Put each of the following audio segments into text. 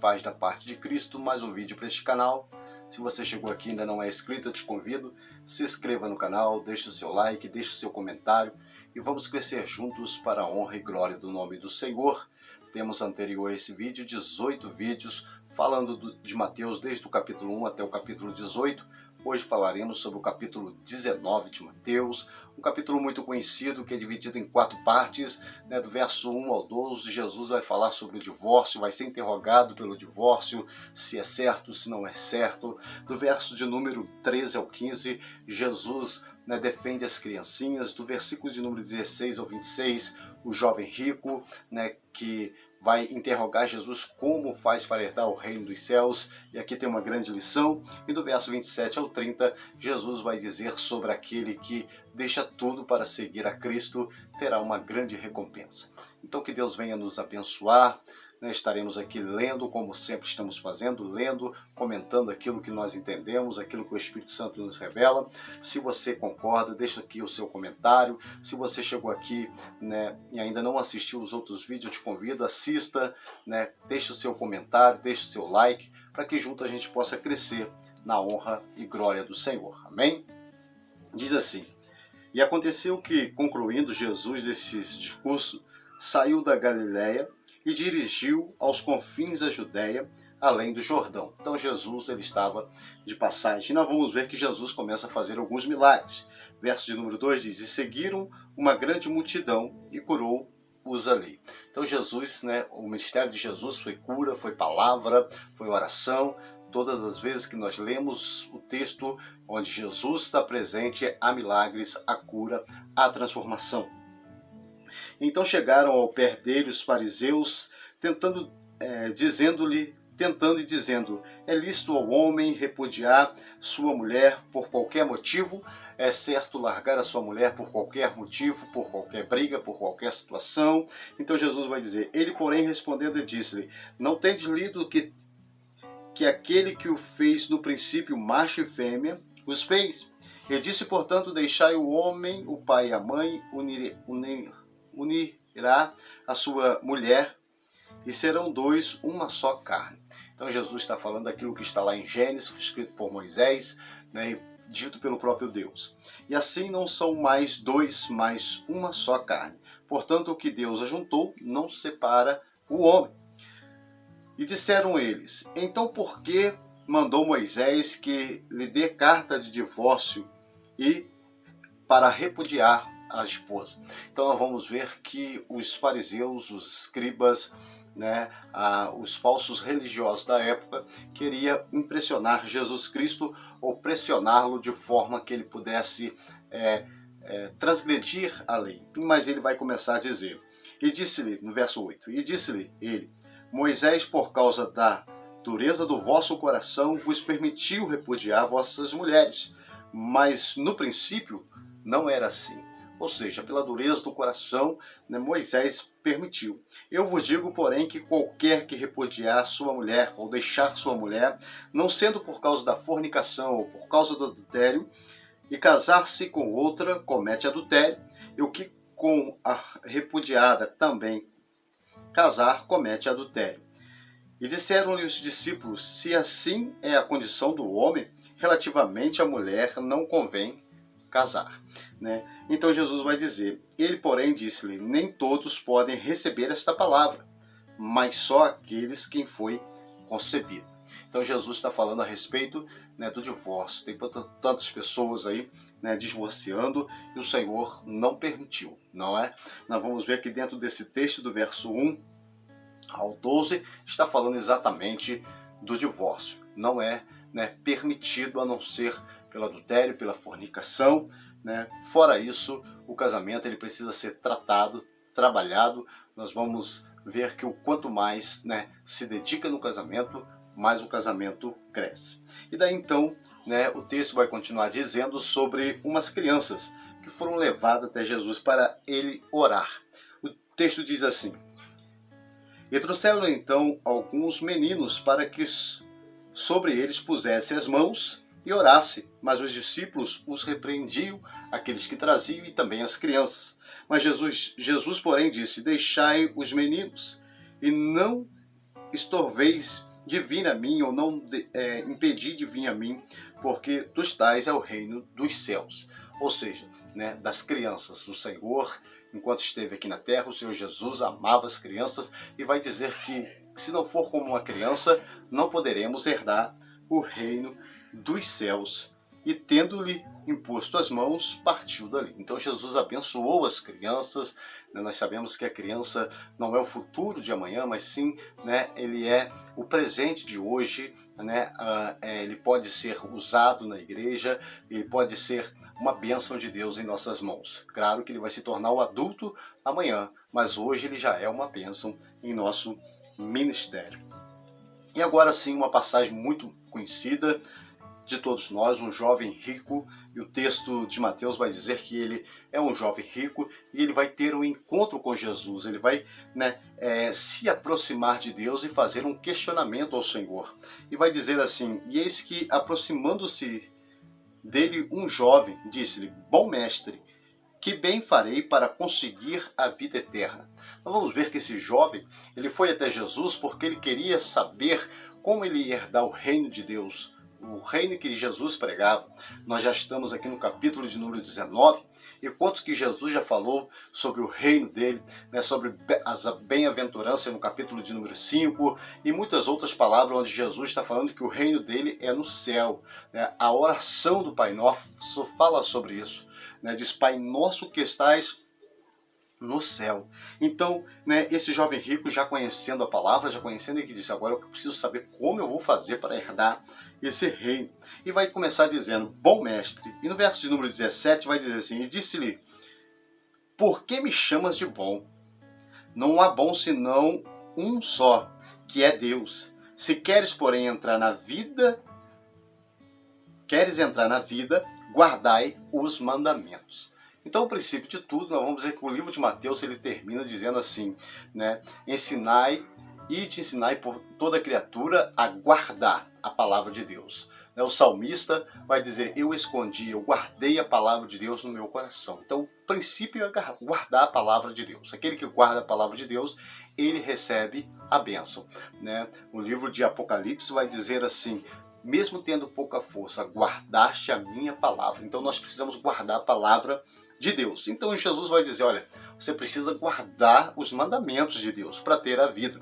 paz da parte de Cristo, mais um vídeo para este canal. Se você chegou aqui e ainda não é inscrito, eu te convido, se inscreva no canal, deixe o seu like, deixe o seu comentário e vamos crescer juntos para a honra e glória do nome do Senhor. Temos anterior a esse vídeo 18 vídeos falando de Mateus desde o capítulo 1 até o capítulo 18. Hoje falaremos sobre o capítulo 19 de Mateus, um capítulo muito conhecido que é dividido em 4 partes, do verso 1 ao 12, Jesus vai falar sobre o divórcio, vai ser interrogado pelo divórcio, se é certo, se não é certo. Do verso de número 13 ao 15, Jesus defende as criancinhas. Do versículo de número 16 ao 26, o jovem rico, que vai interrogar Jesus como faz para herdar o reino dos céus, e aqui tem uma grande lição. E do verso 27 ao 30, Jesus vai dizer sobre aquele que deixa tudo para seguir a Cristo, terá uma grande recompensa. Então que Deus venha nos abençoar. Estaremos aqui lendo, como sempre estamos fazendo, lendo, comentando aquilo que nós entendemos, aquilo que o Espírito Santo nos revela. Se você concorda, deixa aqui o seu comentário. Se você chegou aqui e ainda não assistiu os outros vídeos, eu te convido, assista, deixa o seu comentário, deixa o seu like, para que junto a gente possa crescer na honra e glória do Senhor. Amém? Diz assim: e aconteceu que, concluindo Jesus esse discurso, saiu da Galileia e dirigiu aos confins da Judéia, além do Jordão. Então Jesus ele estava de passagem. E nós vamos ver que Jesus começa a fazer alguns milagres. Verso de número 2 diz: e seguiram uma grande multidão e curou-os ali. Então Jesus, o ministério de Jesus foi cura, foi palavra, foi oração. Todas as vezes que nós lemos o texto onde Jesus está presente, há milagres, há cura, há transformação. Então chegaram ao pé dele os fariseus, tentando e dizendo: é lícito ao homem repudiar sua mulher por qualquer motivo? É certo largar a sua mulher por qualquer motivo, por qualquer briga, por qualquer situação? Então Jesus vai dizer: ele, porém, respondendo, disse-lhe: não tendes lido que aquele que o fez no princípio, macho e fêmea, os fez? Ele disse, portanto, deixai o homem, o pai e a mãe, unirá a sua mulher, e serão dois uma só carne. Então Jesus está falando daquilo que está lá em Gênesis, escrito por Moisés, dito pelo próprio Deus. E assim não são mais dois, mas uma só carne. Portanto, o que Deus ajuntou, não separa o homem. E disseram eles: então por que mandou Moisés que lhe dê carta de divórcio e para repudiar a esposa? Então nós vamos ver que os fariseus, os escribas, os falsos religiosos da época queriam impressionar Jesus Cristo ou pressioná-lo de forma que ele pudesse transgredir a lei. Mas ele vai começar a dizer: e disse-lhe, no verso 8, e disse-lhe ele: Moisés, por causa da dureza do vosso coração, vos permitiu repudiar vossas mulheres, mas no princípio não era assim. Ou seja, pela dureza do coração, Moisés permitiu. Eu vos digo, porém, que qualquer que repudiar sua mulher ou deixar sua mulher, não sendo por causa da fornicação ou por causa do adultério, e casar-se com outra, comete adultério, e o que com a repudiada também casar, comete adultério. E disseram-lhe os discípulos: se assim é a condição do homem, relativamente à mulher não convém casar. Então Jesus vai dizer: ele, porém, disse-lhe: nem todos podem receber esta palavra, mas só aqueles quem foi concebido. Então Jesus está falando a respeito do divórcio. Tem tantas pessoas aí divorciando e o Senhor não permitiu, não é? Nós vamos ver que dentro desse texto do verso 1 ao 12 está falando exatamente do divórcio. Não é permitido a não ser pelo adultério, pela fornicação. Fora isso, o casamento ele precisa ser tratado, trabalhado. Nós vamos ver que o quanto mais se dedica no casamento, mais o casamento cresce. E daí então, o texto vai continuar dizendo sobre umas crianças que foram levadas até Jesus para ele orar. O texto diz assim: e trouxeram então alguns meninos para que sobre eles pusesse as mãos e orasse, mas os discípulos os repreendiam, aqueles que traziam e também as crianças. Mas Jesus, porém, disse: deixai os meninos e não estorveis de vir a mim, ou não impedir de vir a mim, porque dos tais é o reino dos céus. Ou seja, né, das crianças. O Senhor, enquanto esteve aqui na terra, o Senhor Jesus amava as crianças e vai dizer que se não for como uma criança, não poderemos herdar o reino dos céus. E tendo-lhe imposto as mãos, partiu dali. Então Jesus abençoou as crianças. Nós sabemos que a criança não é o futuro de amanhã, mas sim, né, ele é o presente de hoje. Né? Ele pode ser usado na igreja, ele pode ser uma bênção de Deus em nossas mãos. Claro que ele vai se tornar o adulto amanhã, mas hoje ele já é uma bênção em nosso ministério. E agora sim, uma passagem muito conhecida de todos nós, um jovem rico, e o texto de Mateus vai dizer que ele é um jovem rico e ele vai ter um encontro com Jesus, ele vai, né, se aproximar de Deus e fazer um questionamento ao Senhor. E vai dizer assim: e eis que, aproximando-se dele um jovem, disse-lhe: bom mestre, que bem farei para conseguir a vida eterna? Então vamos ver que esse jovem, ele foi até Jesus porque ele queria saber como ele ia herdar o reino de Deus, o reino que Jesus pregava. Nós já estamos aqui no capítulo de número 19, e quanto que Jesus já falou sobre o reino dele, né, sobre as bem-aventuranças no capítulo de número 5, e muitas outras palavras onde Jesus está falando que o reino dele é no céu. Né? A oração do Pai Nosso fala sobre isso. Né? Diz: Pai Nosso que estais no céu. Então, né, esse jovem rico, já conhecendo a palavra, já conhecendo, ele que disse: agora eu preciso saber como eu vou fazer para herdar esse reino. E vai começar dizendo: bom mestre. E no verso de número 17 vai dizer assim: e disse-lhe: por que me chamas de bom? Não há bom senão um só, que é Deus. Se queres, porém, entrar na vida, guardai os mandamentos. Então, o princípio de tudo, nós vamos dizer que o livro de Mateus ele termina dizendo assim, né? Ensinai e te ensinai por toda criatura a guardar a palavra de Deus. O salmista vai dizer: eu escondi, eu guardei a palavra de Deus no meu coração. Então, o princípio é guardar a palavra de Deus. Aquele que guarda a palavra de Deus, ele recebe a bênção. Né? O livro de Apocalipse vai dizer assim: mesmo tendo pouca força, guardaste a minha palavra. Então, nós precisamos guardar a palavra de Deus. Então Jesus vai dizer: olha, você precisa guardar os mandamentos de Deus para ter a vida.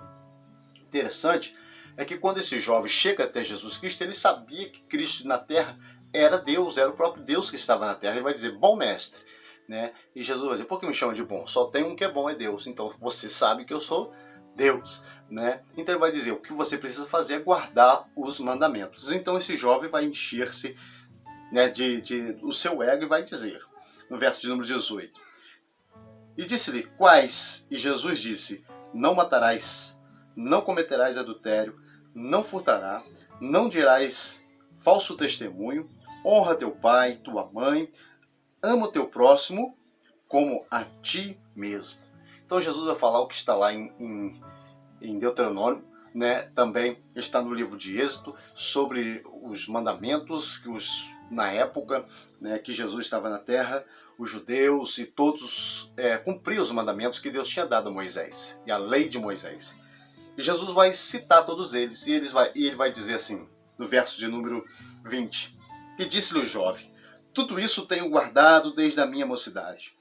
Interessante é que quando esse jovem chega até Jesus Cristo, ele sabia que Cristo na terra era Deus, era o próprio Deus que estava na terra. Ele vai dizer: bom mestre. Né? E Jesus vai dizer: por que me chama de bom? Só tem um que é bom, é Deus. Então você sabe que eu sou Deus. Né? Então ele vai dizer: o que você precisa fazer é guardar os mandamentos. Então esse jovem vai encher-se, né, o seu ego e vai dizer, no verso de número 18: e disse-lhe: quais? E Jesus disse: não matarás, não cometerás adultério, não furtarás, não dirás falso testemunho, honra teu pai, tua mãe, ama o teu próximo como a ti mesmo. Então Jesus vai falar o que está lá em Deuteronômio, né? Também está no livro de Êxodo, sobre os mandamentos que na época, né, que Jesus estava na terra, os judeus e todos cumpriam os mandamentos que Deus tinha dado a Moisés, e a lei de Moisés. E Jesus vai citar todos eles, e ele vai dizer assim, no verso de número 20: e disse-lhe o jovem: tudo isso tenho guardado desde a minha mocidade,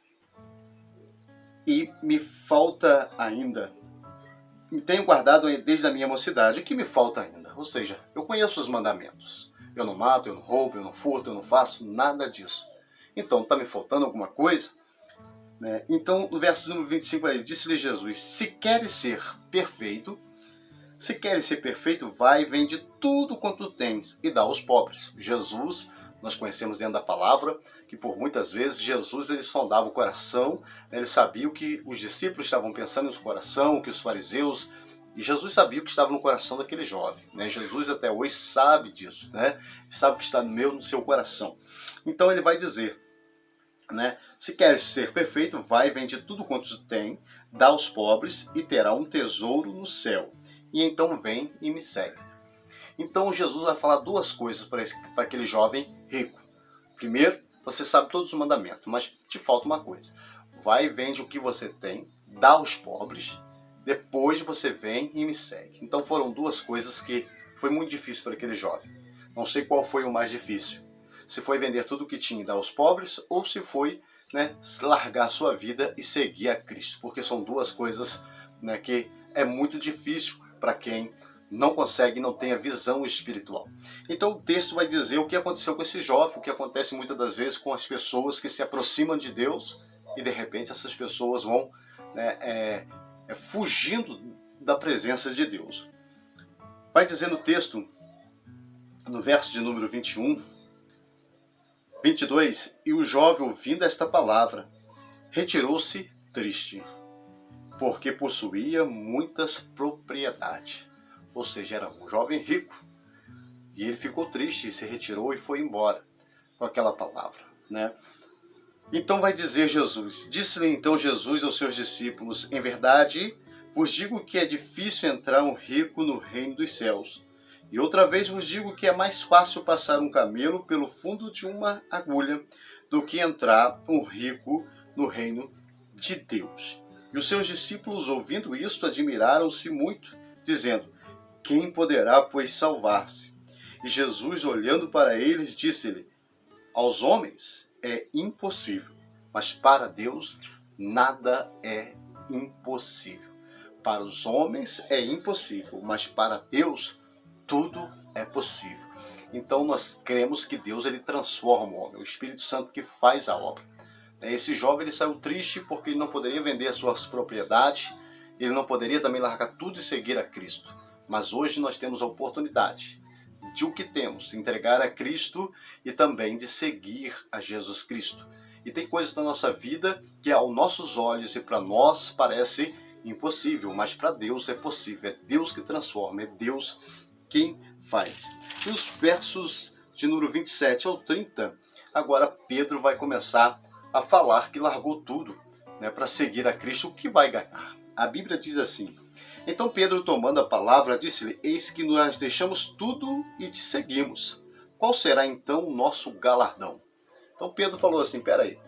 e me falta ainda. Tenho guardado desde a minha mocidade, o que me falta ainda? Ou seja, eu conheço os mandamentos. Eu não mato, eu não roubo, eu não furto, eu não faço nada disso. Então, está me faltando alguma coisa? Né? Então, no verso número 25, ele disse-lhe Jesus: se queres ser perfeito, vai e vende tudo quanto tens e dá aos pobres. Jesus, nós conhecemos dentro da palavra, que por muitas vezes Jesus ele sondava o coração, né? Ele sabia o que os discípulos estavam pensando no coração, o que os fariseus, e Jesus sabia o que estava no coração daquele jovem. Né? Jesus até hoje sabe disso, né? Sabe o que está no seu coração. Então ele vai dizer, né? Se queres ser perfeito, vai e vende tudo quanto tem, dá aos pobres e terá um tesouro no céu. E então vem e me segue. Então Jesus vai falar duas coisas para aquele jovem rico. Primeiro, você sabe todos os mandamentos, mas te falta uma coisa. Vai e vende o que você tem, dá aos pobres, depois você vem e me segue. Então foram duas coisas que foi muito difícil para aquele jovem. Não sei qual foi o mais difícil. Se foi vender tudo o que tinha e dar aos pobres, ou se foi, né, largar a sua vida e seguir a Cristo. Porque são duas coisas, né, que é muito difícil para quem não consegue, não tem a visão espiritual. Então o texto vai dizer o que aconteceu com esse jovem, o que acontece muitas das vezes com as pessoas que se aproximam de Deus e de repente essas pessoas vão, né, fugindo da presença de Deus. Vai dizer no texto, no verso de número 21, 22, e o jovem, ouvindo esta palavra, retirou-se triste, porque possuía muitas propriedades. Ou seja, era um jovem rico. E ele ficou triste, se retirou e foi embora com aquela palavra, né? Então vai dizer Jesus, disse-lhe então Jesus aos seus discípulos, em verdade vos digo que é difícil entrar um rico no reino dos céus. E outra vez vos digo que é mais fácil passar um camelo pelo fundo de uma agulha do que entrar um rico no reino de Deus. E os seus discípulos, ouvindo isto, admiraram-se muito, dizendo, quem poderá, pois, salvar-se? E Jesus, olhando para eles, disse-lhe, aos homens é impossível, mas para Deus nada é impossível. Para os homens é impossível, mas para Deus tudo é possível. Então nós cremos que Deus ele transforma o homem, o Espírito Santo que faz a obra. Esse jovem ele saiu triste porque ele não poderia vender as suas propriedades, ele não poderia também largar tudo e seguir a Cristo. Mas hoje nós temos a oportunidade de o que temos, entregar a Cristo e também de seguir a Jesus Cristo. E tem coisas na nossa vida que aos nossos olhos e para nós parece impossível, mas para Deus é possível. É Deus que transforma, é Deus quem faz. E os versos de número 27 ao 30, agora Pedro vai começar a falar que largou tudo, né, para seguir a Cristo, o que vai ganhar. A Bíblia diz assim, então Pedro, tomando a palavra, disse-lhe, eis que nós deixamos tudo e te seguimos. Qual será então o nosso galardão? Então Pedro falou assim, peraí,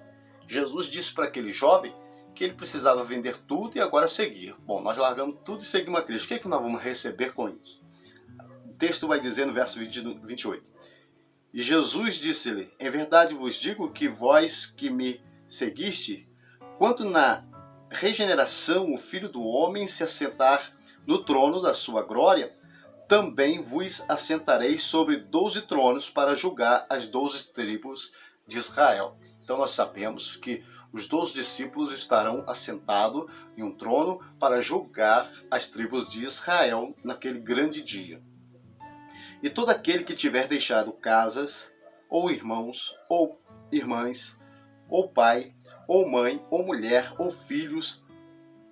Jesus disse para aquele jovem que ele precisava vender tudo e agora seguir. Bom, nós largamos tudo e seguimos a Cristo. O que é que nós vamos receber com isso? O texto vai dizer no verso 28. E Jesus disse-lhe, em verdade vos digo que vós que me seguiste, quando na regeneração o Filho do Homem se assentar no trono da sua glória, também vos assentareis sobre 12 tronos para julgar as 12 tribos de Israel. Então nós sabemos que os 12 discípulos estarão assentados em um trono para julgar as tribos de Israel naquele grande dia. E todo aquele que tiver deixado casas, ou irmãos, ou irmãs, ou pai, ou mãe, ou mulher, ou filhos,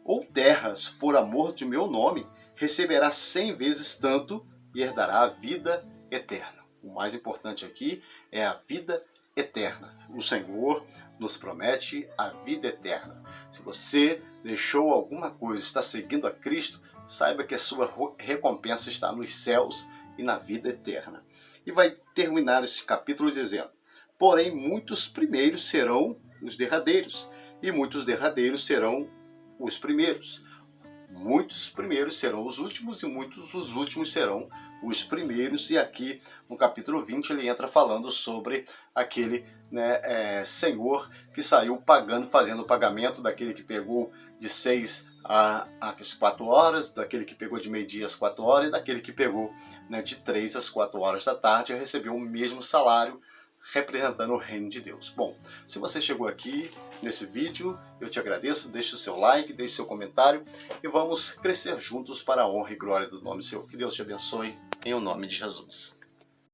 ou terras, por amor de meu nome, receberá 100 vezes tanto e herdará a vida eterna. O mais importante aqui é a vida eterna. O Senhor nos promete a vida eterna. Se você deixou alguma coisa, está seguindo a Cristo, saiba que a sua recompensa está nos céus e na vida eterna. E vai terminar esse capítulo dizendo, porém muitos primeiros serão os derradeiros, e muitos derradeiros serão os primeiros. Muitos primeiros serão os últimos, e muitos os últimos serão os primeiros. E aqui no capítulo 20 ele entra falando sobre aquele senhor que saiu pagando, fazendo o pagamento daquele que pegou de 6 às 4 horas, daquele que pegou de meio-dia às 4 horas, e daquele que pegou de 3 às 4 horas da tarde, e recebeu o mesmo salário, representando o reino de Deus. Bom, se você chegou aqui nesse vídeo, eu te agradeço, deixe o seu like, deixe o seu comentário e vamos crescer juntos para a honra e glória do nome do Senhor. Que Deus te abençoe, em o nome de Jesus.